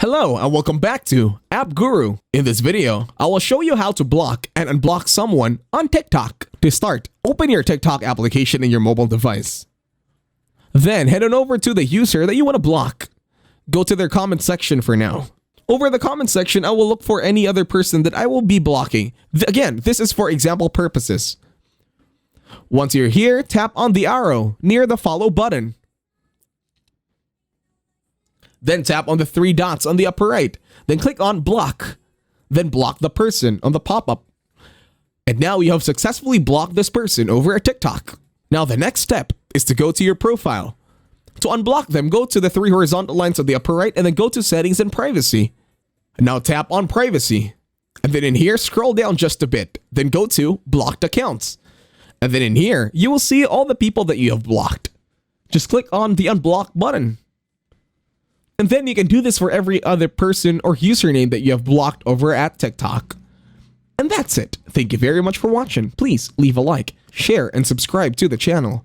Hello and welcome back to App Guru. In this video, I will show you how to block and unblock someone on TikTok. To start, open your TikTok application in your mobile device. Then head on over to the user that you want to block. Go to their comment section for now. Over the comment section, I will look for any other person that I will be blocking. Again, this is for example purposes. Once you're here, tap on the arrow near the follow button. Then tap on the three dots on the upper right. Then click on block. Then block the person on the pop-up. And now you have successfully blocked this person over at TikTok. Now the next step is to go to your profile. To unblock them, go to the three horizontal lines on the upper right and then go to settings and privacy. Now tap on privacy. And then in here, scroll down just a bit. Then go to blocked accounts. And then in here, you will see all the people that you have blocked. Just click on the unblock button. And then you can do this for every other person or username that you have blocked over at TikTok. And that's it. Thank you very much for watching. Please leave a like, share, and subscribe to the channel.